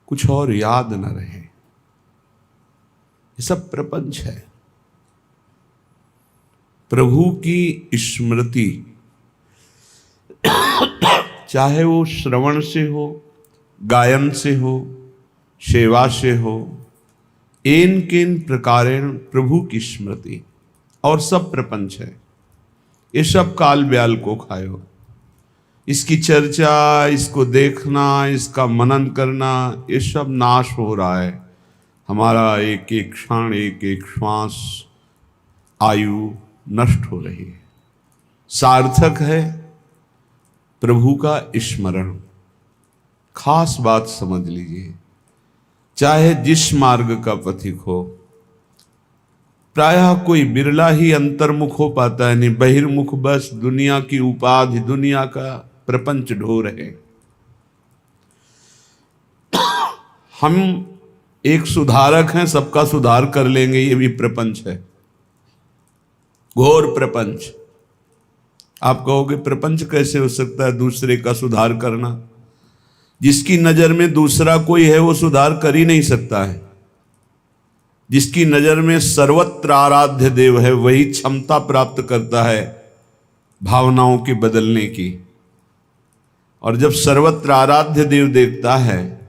कुछ और याद न रहे। ये सब प्रपंच है। प्रभु की स्मृति चाहे वो श्रवण से हो, गायन से हो, सेवा से हो, एन केन प्रकारेण प्रभु की स्मृति, और सब प्रपंच है। ये सब काल ब्याल को खायो। इसकी चर्चा, इसको देखना, इसका मनन करना, ये सब नाश हो रहा है। हमारा एक एक क्षण, एक एक श्वास, आयु नष्ट हो रही है। सार्थक है प्रभु का स्मरण। खास बात समझ लीजिए, चाहे जिस मार्ग का पथिक हो, प्रायः कोई बिरला ही अंतर्मुख हो पाता है, नहीं बहिर्मुख बस दुनिया की उपाधि, दुनिया का प्रपंच ढो रहे। हम एक सुधारक हैं, सबका सुधार कर लेंगे, ये भी प्रपंच है, घोर प्रपंच। आप कहोगे प्रपंच कैसे हो सकता है दूसरे का सुधार करना? जिसकी नजर में दूसरा कोई है वो सुधार कर ही नहीं सकता है। जिसकी नजर में सर्वत्र आराध्य देव है वही क्षमता प्राप्त करता है भावनाओं के बदलने की। और जब सर्वत्र आराध्य देव देखता है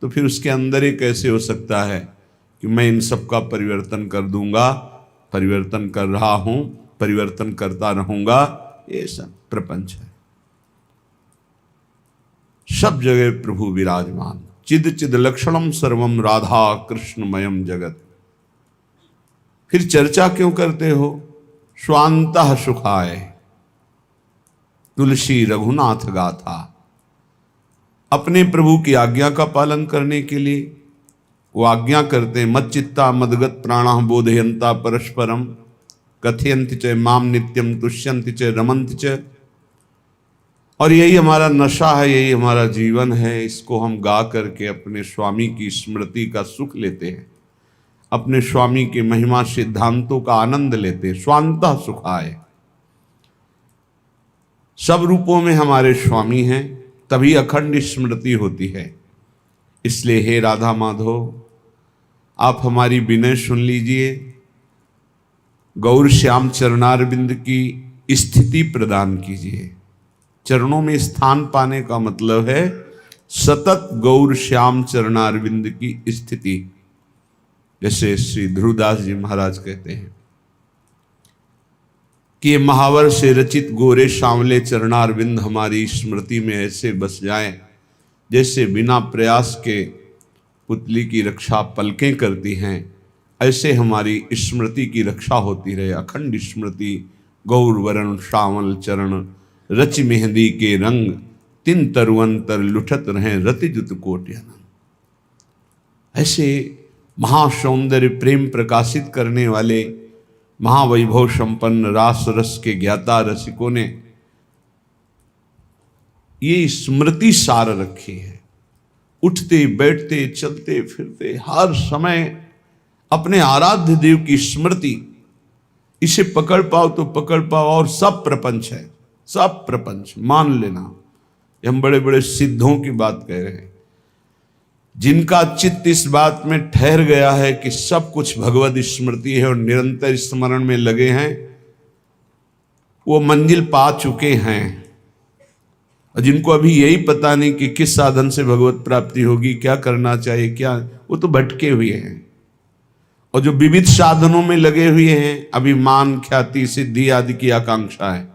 तो फिर उसके अंदर ही कैसे हो सकता है कि मैं इन सब का परिवर्तन कर दूंगा, परिवर्तन कर रहा हूं, परिवर्तन करता रहूंगा। ये सब प्रपंच है। सब जगह प्रभु विराजमान, चिद चिद लक्षणम सर्वम राधा कृष्णमयम जगत। फिर चर्चा क्यों करते हो? स्वांतः सुखाय तुलसी रघुनाथ गाथा। अपने प्रभु की आज्ञा का पालन करने के लिए वो आज्ञा करते हैं, मच्चित्ता मदगत प्राणा बोधयंता परस्परम कथयंति च माम नित्यम तुष्यंति च रमंति च। और यही हमारा नशा है, यही हमारा जीवन है। इसको हम गा करके अपने स्वामी की स्मृति का सुख लेते हैं, अपने स्वामी के महिमा सिद्धांतों का आनंद लेते हैं। स्वांतः सुखाय, सब रूपों में हमारे स्वामी हैं, तभी अखंड स्मृति होती है। इसलिए हे राधा माधव, आप हमारी विनय सुन लीजिए, गौर श्याम चरणारविंद की स्थिति प्रदान कीजिए। चरणों में स्थान पाने का मतलब है सतत गौर श्याम चरणारविंद की स्थिति। जैसे श्री ध्रुवदास जी महाराज कहते हैं कि ये महावर से रचित गोरे सांवले चरणारविंद हमारी स्मृति में ऐसे बस जाएं जैसे बिना प्रयास के पुतली की रक्षा पलकें करती हैं, ऐसे हमारी स्मृति की रक्षा होती रहे। अखंड स्मृति गौर वरण श्यामल चरण रच मेहंदी के रंग तिन तरुअंतर लुठत रहें रतिजुत कोट्यन। ऐसे महासौंदर्य प्रेम प्रकाशित करने वाले महावैभव संपन्न रास रस के ज्ञाता रसिकों ने ये स्मृति सार रखी है। उठते बैठते चलते फिरते हर समय अपने आराध्य देव की स्मृति, इसे पकड़ पाओ तो पकड़ पाओ। और सब प्रपंच है, सब प्रपंच मान लेना। हम बड़े बड़े सिद्धों की बात कह रहे हैं, जिनका चित्त इस बात में ठहर गया है कि सब कुछ भगवत स्मृति है और निरंतर स्मरण में लगे हैं, वो मंजिल पा चुके हैं। और जिनको अभी यही पता नहीं कि किस साधन से भगवत प्राप्ति होगी, क्या करना चाहिए, क्या, वो तो भटके हुए हैं। और जो विविध साधनों में लगे हुए हैं, अभी मान ख्याति सिद्धि आदि की आकांक्षा है,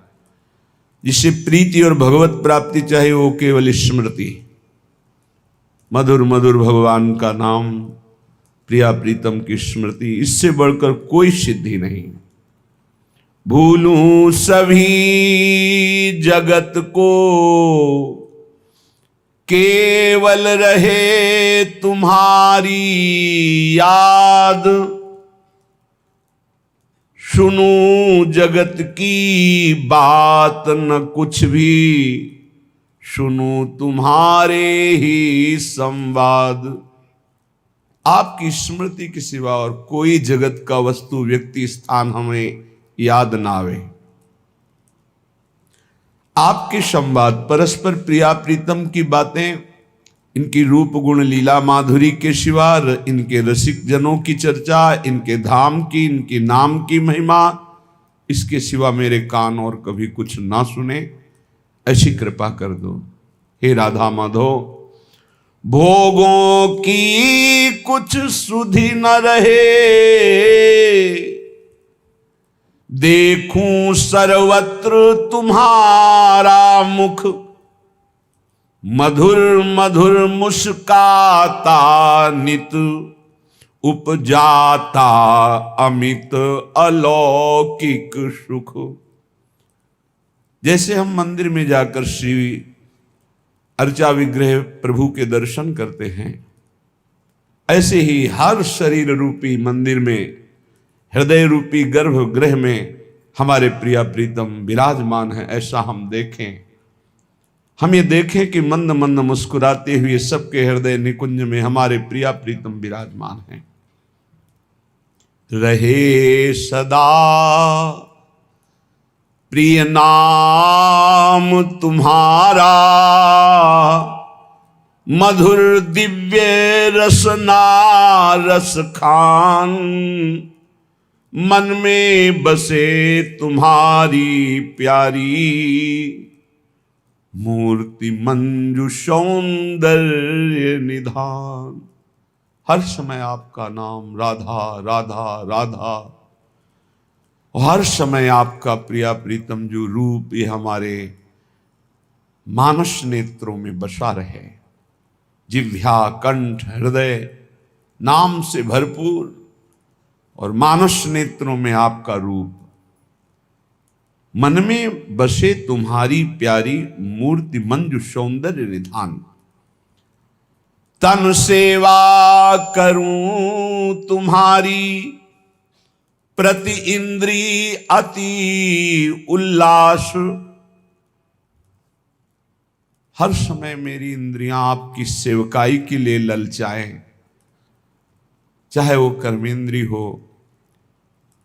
जिससे प्रीति और भगवत प्राप्ति चाहिए, वो केवल स्मृति, मधुर मधुर भगवान का नाम, प्रिया प्रीतम की स्मृति, इससे बढ़कर कोई सिद्धि नहीं। भूलूं सभी जगत को केवल रहे तुम्हारी याद, सुनूं जगत की बात न कुछ भी, सुनूं तुम्हारे ही संवाद। आपकी स्मृति के सिवा और कोई जगत का वस्तु व्यक्ति स्थान हमें याद ना आवे। आपके संवाद, परस्पर प्रिया प्रीतम की बातें इनकी रूप गुण लीला माधुरी के सिवा इनके रसिक जनों की चर्चा, इनके धाम की, इनके नाम की महिमा, इसके सिवा मेरे कान और कभी कुछ ना सुने, ऐसी कृपा कर दो। हे राधा माधव, भोगों की कुछ सुधि न रहे, देखूं सर्वत्र तुम्हारा मुख, मधुर मधुर मुस्काता नित, उपजाता अमित अलौकिक सुख। जैसे हम मंदिर में जाकर श्री अर्चा विग्रह प्रभु के दर्शन करते हैं, ऐसे ही हर शरीर रूपी मंदिर में, हृदय रूपी गर्भगृह में हमारे प्रिया प्रीतम विराजमान है। ऐसा हम देखें, हम ये देखें कि मंद मंद मुस्कुराते हुए सबके हृदय निकुंज में हमारे प्रिया प्रीतम विराजमान हैं। रहे सदा प्रिय नाम तुम्हारा, मधुर दिव्य रसना रस खान, मन में बसे तुम्हारी प्यारी, मूर्ति मंजु सौंदर्य निधान। हर समय आपका नाम राधा राधा राधा, हर समय आपका प्रिया प्रीतम जो रूप ये हमारे मानस नेत्रों में बसा रहे। जिह्वा कंठ हृदय नाम से भरपूर और मानस नेत्रों में आपका रूप, मन में बसे तुम्हारी प्यारी, मूर्ति मंजु सौंदर्य निधान। तन सेवा करूं तुम्हारी, प्रति इंद्री अति उल्लास। हर समय मेरी इंद्रियां आपकी सेवकाई के लिए ललचाएं, चाहे वो कर्मेंद्री हो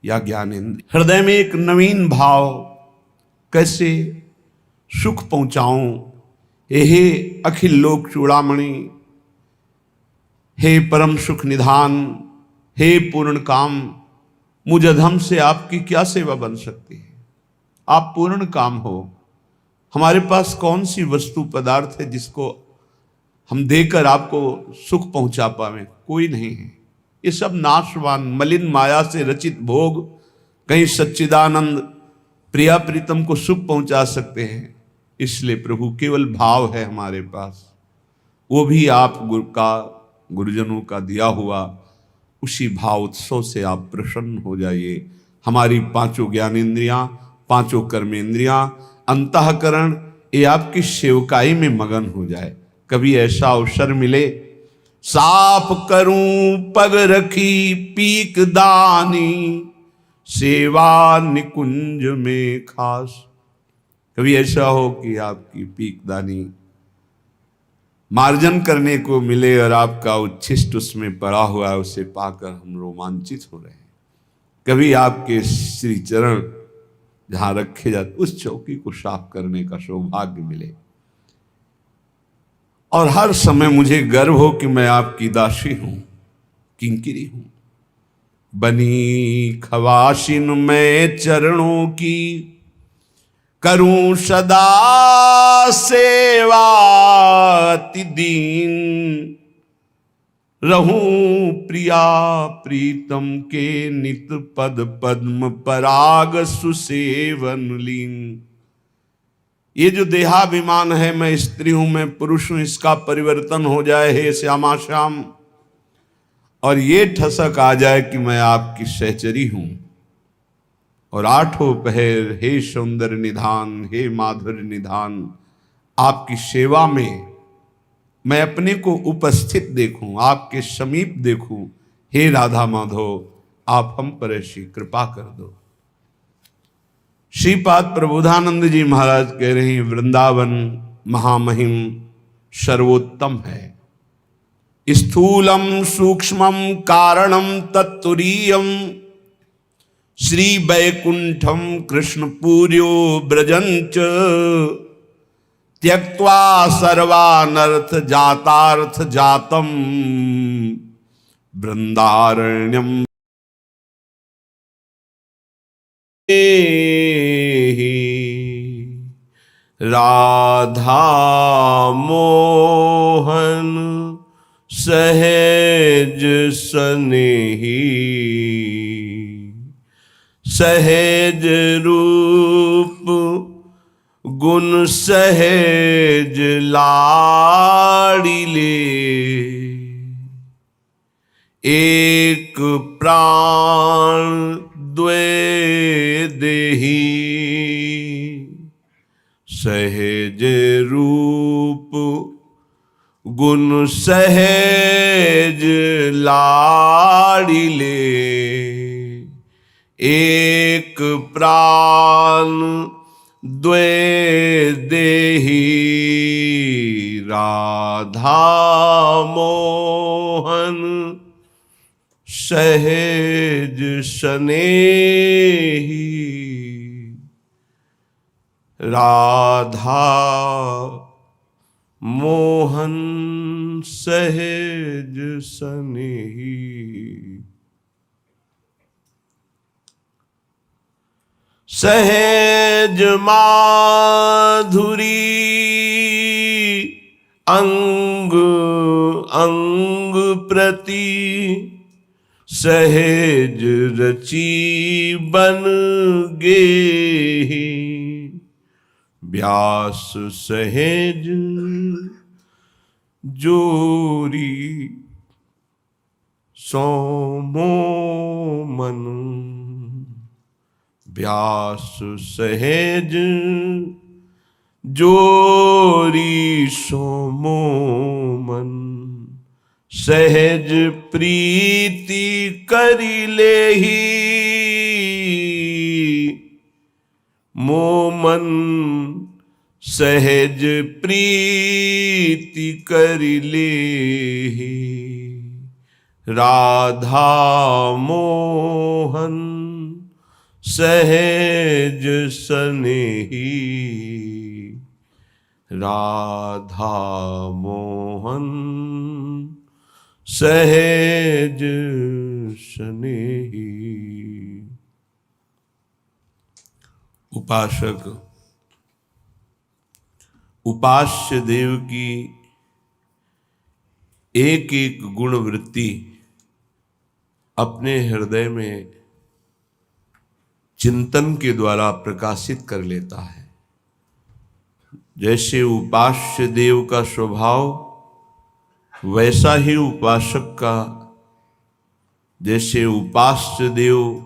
या ज्ञानेंद्री। हृदय में एक नवीन भाव, कैसे सुख पहुंचाऊं, हे अखिल लोक चूड़ामणि, हे परम सुख निधान, हे पूर्ण काम, मुझ अधम से आपकी क्या सेवा बन सकती है। आप पूर्ण काम हो। हमारे पास कौन सी वस्तु पदार्थ है जिसको हम देकर आपको सुख पहुंचा पावे? कोई नहीं है। ये सब नाशवान मलिन माया से रचित भोग कहीं सच्चिदानंद प्रिया प्रीतम को सुख पहुंचा सकते हैं। इसलिए प्रभु केवल भाव है हमारे पास, वो भी आप गुरुजनों का दिया हुआ। उसी भाव उत्सव से आप प्रसन्न हो जाइए। हमारी पांचों ज्ञानेंद्रियां, पांचों कर्मेंद्रियां, अंतःकरण ये आपकी सेवकाई में मगन हो जाए। कभी ऐसा अवसर मिले, साफ करूं पग रखी पीक दानी, सेवा निकुंज में खास। कभी ऐसा हो कि आपकी पीक दानी मार्जन करने को मिले और आपका उच्छिष्ट उसमें पड़ा हुआ है, उसे पाकर हम रोमांचित हो रहे हैं। कभी आपके श्री चरण जहां रखे जाते उस चौकी को साफ करने का सौभाग्य मिले। और हर समय मुझे गर्व हो कि मैं आपकी दासी हूं, किंकिरी हूं। बनी खवासिन मैं चरणों की, करूं सदा सेवा अति दीन। रहूं प्रिया प्रीतम के नित पद पद्म पराग सुसेवन लीन। ये जो देहाभिमान है, मैं स्त्री हूं, मैं पुरुष हूं, इसका परिवर्तन हो जाए हे श्यामा श्याम। और ये ठसक आ जाए कि मैं आपकी सहचरी हूं। और आठों पहर हे सौंदर्य निधान, हे माधुर्य निधान, आपकी सेवा में मैं अपने को उपस्थित देखूं, आपके समीप देखूं। हे राधा माधव, आप हम पर ऐसी कृपा कर दो। श्रीपाद प्रबोधानंद जी महाराज कह रहे हैं, वृंदावन महामहिम सर्वोत्तम है। स्थूलम सूक्ष्मम कारणम तत्तुरीयम, श्री वैकुंठम कृष्ण पूर्यो ब्रजंच, त्यक्त्वा सर्वानर्थ जातार्थ जातम वृंदारण्यम राधा मोहन सहज सनेही सहज रूप गुण सहज लाड़िले एक प्राण द्वे देही सहज रूप गुण सहज लाड़िले एक प्राण द्वे देही राधा मोहन सहज सनेही राधा मोहन सहज सनेही। सहज माधुरी अंग अंग प्रति सहज रची बन गे व्यास सहज जोरी सोमो मन व्यास सहज जोरी सोमो मन सहज प्रीति करी लेही मोमन सहज प्रीति करी लेही राधा मोहन सहज सनेही राधा मोहन सहज सनेही। उपासक उपास्य देव की एक एक गुण वृत्ति अपने हृदय में चिंतन के द्वारा प्रकाशित कर लेता है। जैसे उपास्य देव का स्वभाव वैसा ही उपासक का, जैसे उपास्य देव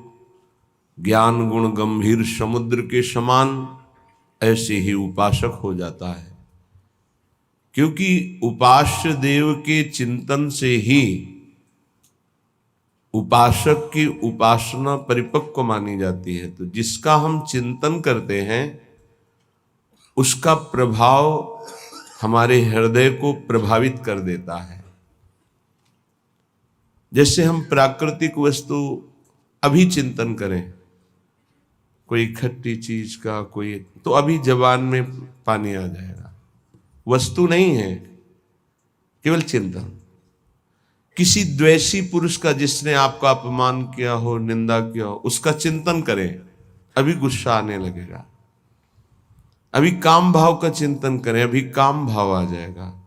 ज्ञान गुण गंभीर समुद्र के समान, ऐसे ही उपासक हो जाता है। क्योंकि उपास्य देव के चिंतन से ही उपासक की उपासना परिपक्व मानी जाती है। तो जिसका हम चिंतन करते हैं उसका प्रभाव हमारे हृदय को प्रभावित कर देता है। जैसे हम प्राकृतिक वस्तु अभी चिंतन करें, कोई खट्टी चीज का, कोई तो अभी जबान में पानी आ जाएगा। वस्तु नहीं है, केवल चिंतन। किसी द्वेषी पुरुष का जिसने आपका अपमान किया हो, निंदा किया हो, उसका चिंतन करें, अभी गुस्सा आने लगेगा। अभी काम भाव का चिंतन करें, अभी काम भाव आ जाएगा।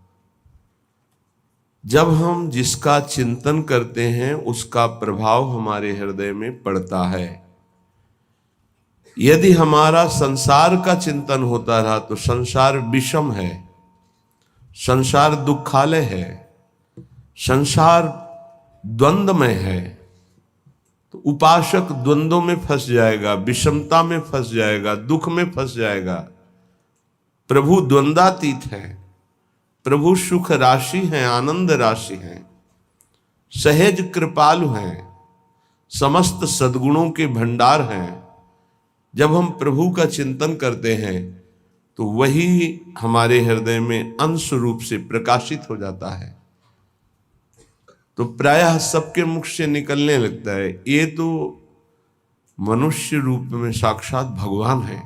जब हम जिसका चिंतन करते हैं उसका प्रभाव हमारे हृदय में पड़ता है। यदि हमारा संसार का चिंतन होता रहा तो संसार विषम है, संसार दुखालय है, संसार द्वंद्व में है। तो उपासक द्वंद्व में फंस जाएगा, विषमता में फंस जाएगा, दुख में फंस जाएगा। प्रभु द्वंद्वातीत है, प्रभु सुख राशि हैं, आनंद राशि हैं, सहज कृपालु हैं, समस्त सद्गुणों के भंडार हैं। जब हम प्रभु का चिंतन करते हैं तो वही हमारे हृदय में अंश रूप से प्रकाशित हो जाता है। तो प्रायः सबके मुख से निकलने लगता है, ये तो मनुष्य रूप में साक्षात भगवान है,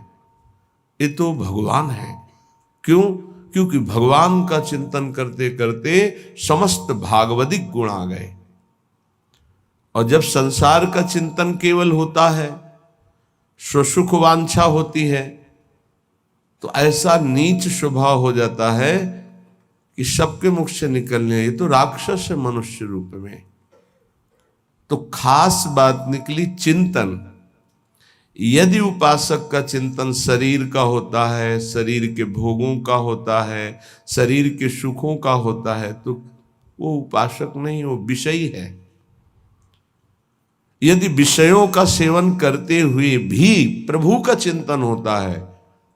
ये तो भगवान है। क्यों? क्योंकि भगवान का चिंतन करते करते समस्त भागवतिक गुण आ गए। और जब संसार का चिंतन केवल होता है, स्वसुख वांछा होती है, तो ऐसा नीच स्वभाव हो जाता है कि सबके मुख से निकलने, ये तो राक्षस है मनुष्य रूप में। तो खास बात निकली चिंतन। यदि उपासक का चिंतन शरीर का होता है, शरीर के भोगों का होता है, शरीर के सुखों का होता है, तो वो उपासक नहीं, वो विषयी है। यदि विषयों का सेवन करते हुए भी प्रभु का चिंतन होता है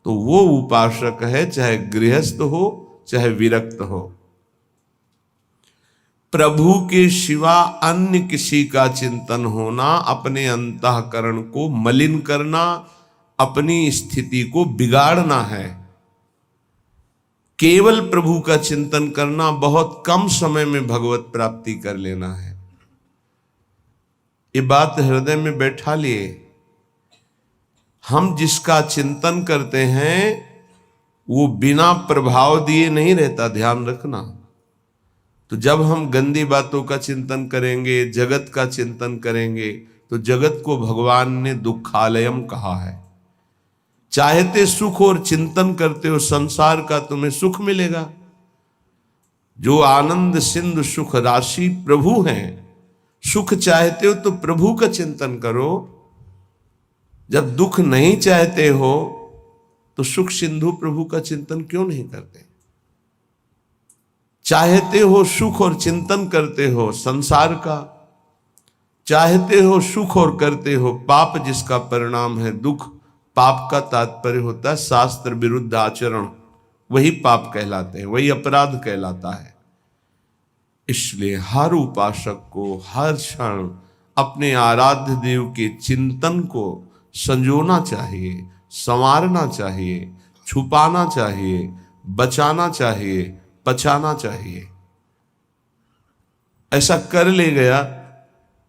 तो वो उपासक है, चाहे गृहस्थ हो चाहे विरक्त हो। प्रभु के सिवा अन्य किसी का चिंतन होना अपने अंतःकरण को मलिन करना, अपनी स्थिति को बिगाड़ना है। केवल प्रभु का चिंतन करना, बहुत कम समय में भगवत प्राप्ति कर लेना है। ये बात हृदय में बैठा लिए। हम जिसका चिंतन करते हैं वो बिना प्रभाव दिए नहीं रहता, ध्यान रखना। तो जब हम गंदी बातों का चिंतन करेंगे, जगत का चिंतन करेंगे, तो जगत को भगवान ने दुखालयम कहा है। चाहते सुख और चिंतन करते हो संसार का, तुम्हें सुख मिलेगा। जो आनंद सिंधु सुख राशि प्रभु हैं, सुख चाहते हो तो प्रभु का चिंतन करो। जब दुख नहीं चाहते हो तो सुख सिंधु प्रभु का चिंतन क्यों नहीं करते? चाहते हो सुख और चिंतन करते हो संसार का, चाहते हो सुख और करते हो पाप, जिसका परिणाम है दुख। पाप का तात्पर्य होता है शास्त्र विरुद्ध आचरण, वही पाप कहलाते हैं, वही अपराध कहलाता है। इसलिए हर उपासक को हर क्षण अपने आराध्य देव के चिंतन को संजोना चाहिए, संवारना चाहिए, छुपाना चाहिए, बचाना चाहिए, पचाना चाहिए। ऐसा कर ले गया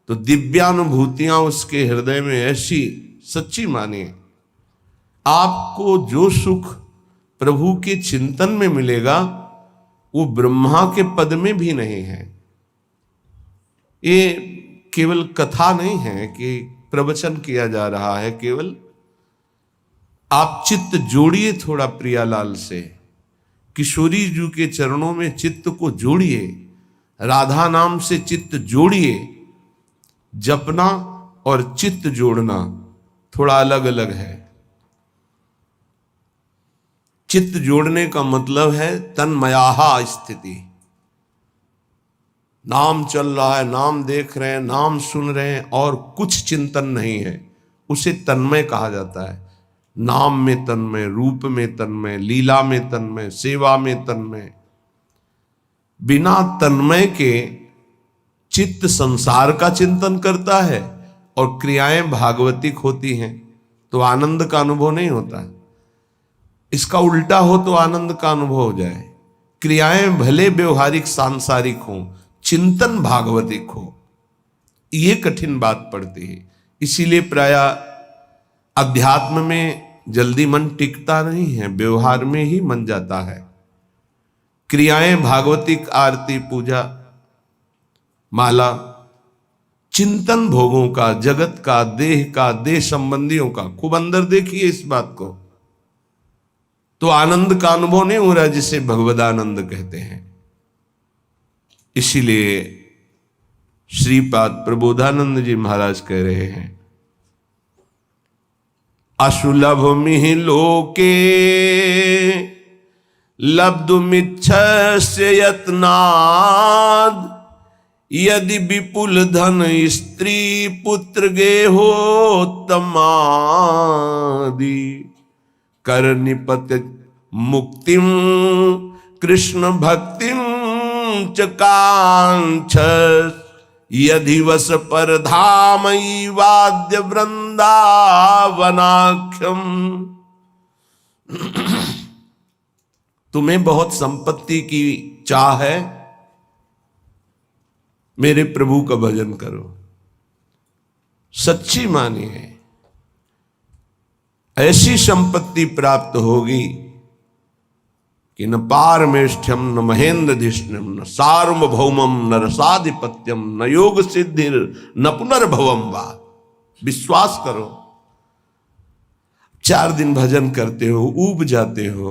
तो दिव्यानुभूतियां उसके हृदय में ऐसी सच्ची मानिए। आपको जो सुख प्रभु के चिंतन में मिलेगा वो ब्रह्मा के पद में भी नहीं है। ये केवल कथा नहीं है कि प्रवचन किया जा रहा है केवल। आप चित्त जोड़िए थोड़ा प्रियालाल से, किशोरी जी के चरणों में चित्त को जोड़िए, राधा नाम से चित्त जोड़िए। जपना और चित्त जोड़ना थोड़ा अलग अलग है। चित्त जोड़ने का मतलब है तन्मयाहा स्थिति। नाम चल रहा है, नाम देख रहे हैं, नाम सुन रहे हैं और कुछ चिंतन नहीं है, उसे तन्मय कहा जाता है। नाम में तन्मय, रूप में तन्मय, लीला में तन्मय, सेवा में तन्मय। बिना तन्मय के चित्त संसार का चिंतन करता है और क्रियाएं भागवतिक होती हैं तो आनंद का अनुभव नहीं होता है। इसका उल्टा हो तो आनंद का अनुभव हो जाए। क्रियाएं भले व्यवहारिक सांसारिक हो, चिंतन भागवतिक हो, ये कठिन बात पड़ती है। इसीलिए प्राय अध्यात्म में जल्दी मन टिकता नहीं है, व्यवहार में ही मन जाता है। क्रियाएं भागवतिक, आरती, पूजा, माला, चिंतन भोगों का, जगत का, देह का, देह संबंधियों का, खूब अंदर देखिए इस बात को, तो आनंद का अनुभव नहीं हो रहा, जिसे भगवदानंद कहते हैं। इसीलिए श्रीपाद प्रबोधानंद जी महाराज कह रहे हैं, अशुलभ मिहि लोके लब्धुमिच्छस्य यत्नाद, यदि विपुल धन स्त्री पुत्र गेहोत्तमादि, कर निपत मुक्तिम कृष्ण भक्तिम च कांक्षस, यदि वस पर धामई वाद्य वृंदावनाख्यम। तुम्हें बहुत संपत्ति की चाह है, मेरे प्रभु का भजन करो। सच्ची मानिए, ऐसी संपत्ति प्राप्त होगी कि न पारमेष्ठ्यम न महेंद्रधिष्ण्यम न सार्वभौमम न रसाधिपत्यम न योग सिद्धिर न पुनर्भवम वा। विश्वास करो, 4 दिन भजन करते हो, ऊब जाते हो,